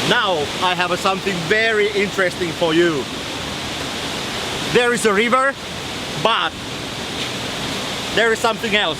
Now I have something very interesting for you. There is a river, but there is something else.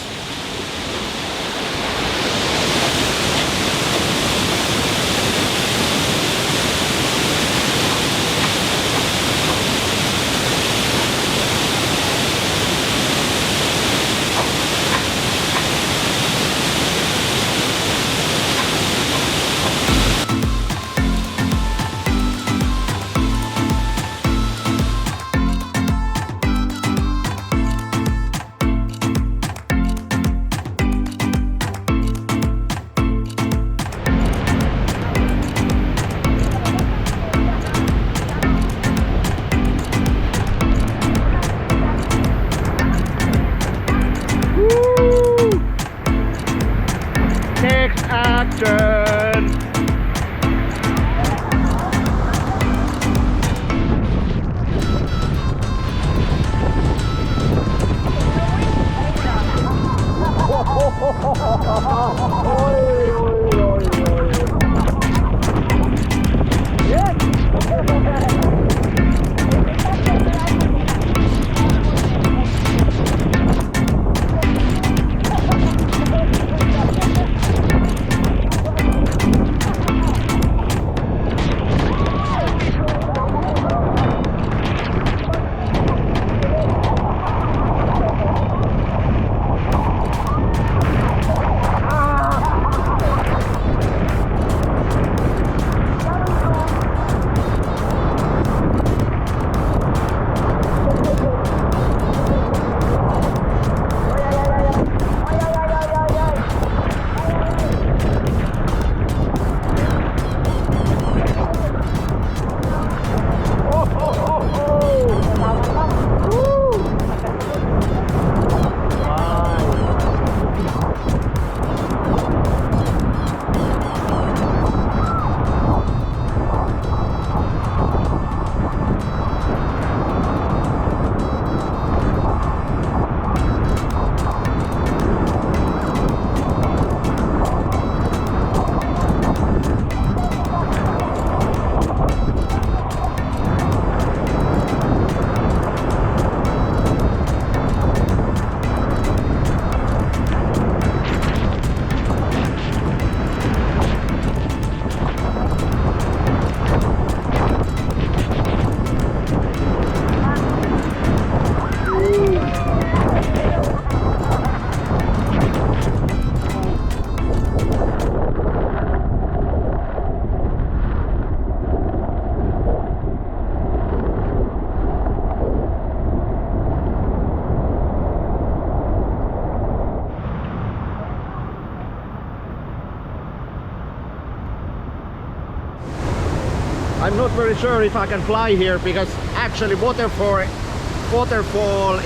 I'm not very sure if I can fly here because actually waterfall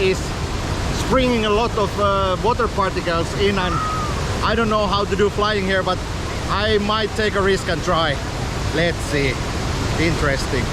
is springing a lot of water particles in, and I don't know how to do flying here, but I might take a risk and try. Let's see. Interesting.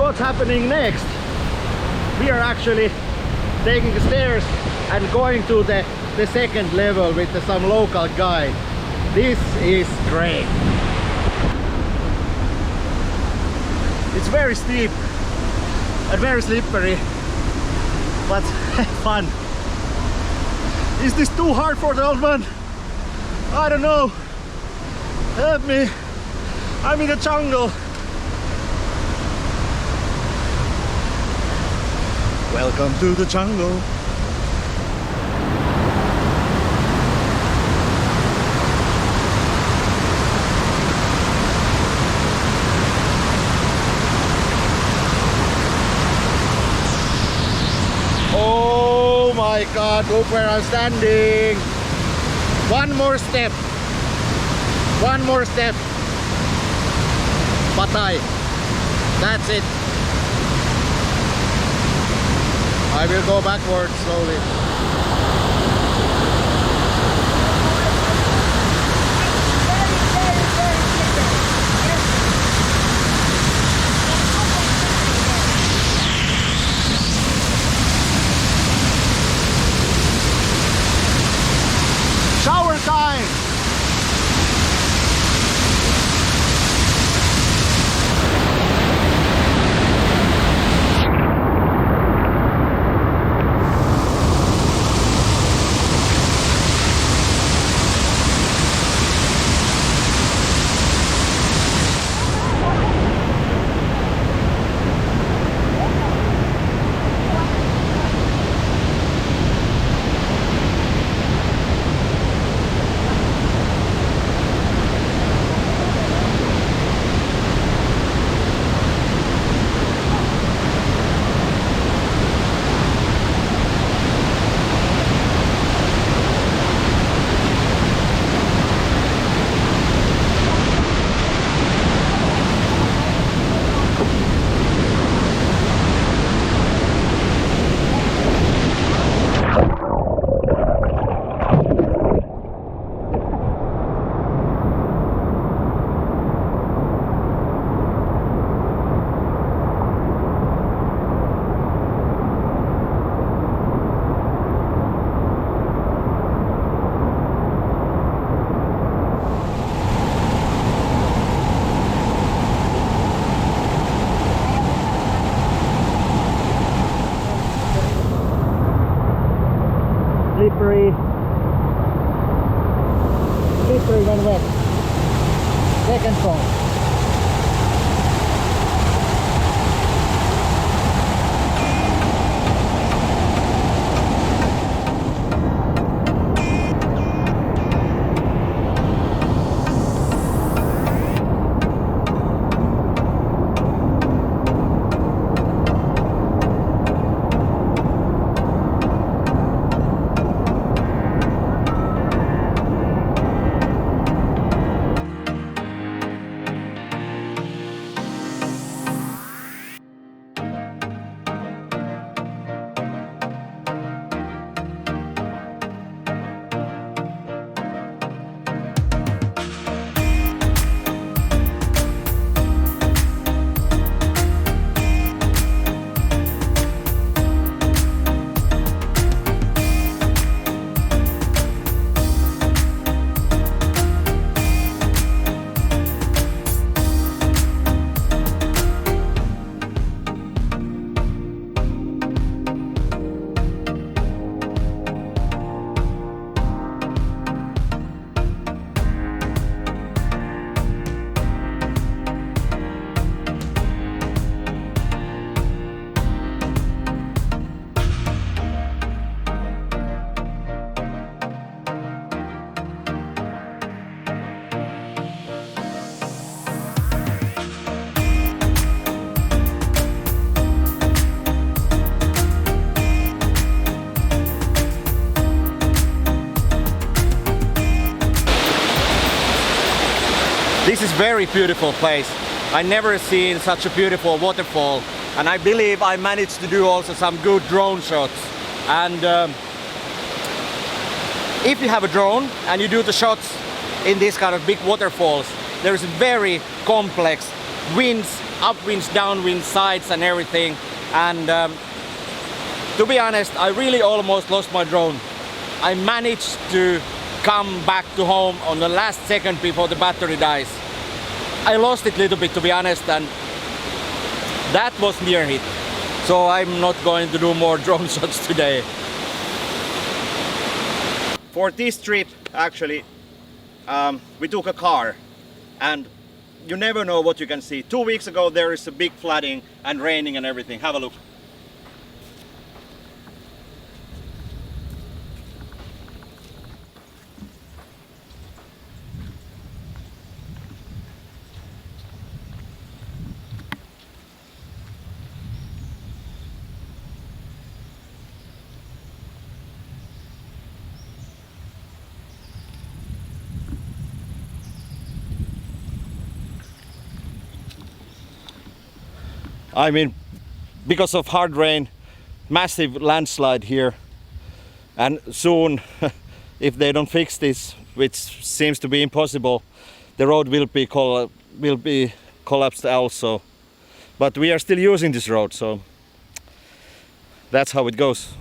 What's happening next? We are actually taking the stairs and going to the second level with some local guide. This is great. It's very steep and very slippery, but fun. Is this too hard for the old man? I don't know. Help me. I'm in the jungle. Welcome to the jungle. Oh my God, look where I'm standing. One more step. One more step. Patay. That's it. I will go backwards slowly. Shower time! Slippery when wet. Second song. This is very beautiful place. I never seen such a beautiful waterfall, and I believe I managed to do also some good drone shots. And if you have a drone and you do the shots in these kind of big waterfalls, there's very complex winds, upwinds, downwinds, sides and everything. And to be honest, I really almost lost my drone. I managed to come back to home on the last second before the battery dies. I lost it a little bit, to be honest, and that was near hit. So I'm not going to do more drone shots today. For this trip, actually, we took a car, and you never know what you can see. 2 weeks ago there is a big flooding and raining and everything. Have a look. I mean, because of hard rain, massive landslide here, and soon, if they don't fix this, which seems to be impossible, the road will be collapsed also. But we are still using this road, so that's how it goes.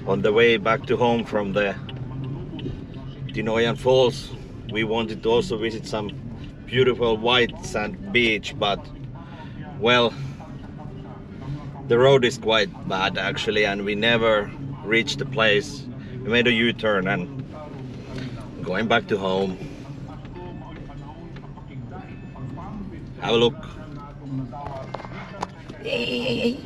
On the way back to home from the Tinuy-an Falls, we wanted to also visit some beautiful white sand beach, but well, the road is quite bad actually, and we never reached the place. We made a U-turn and going back to home. Have a look. Hey.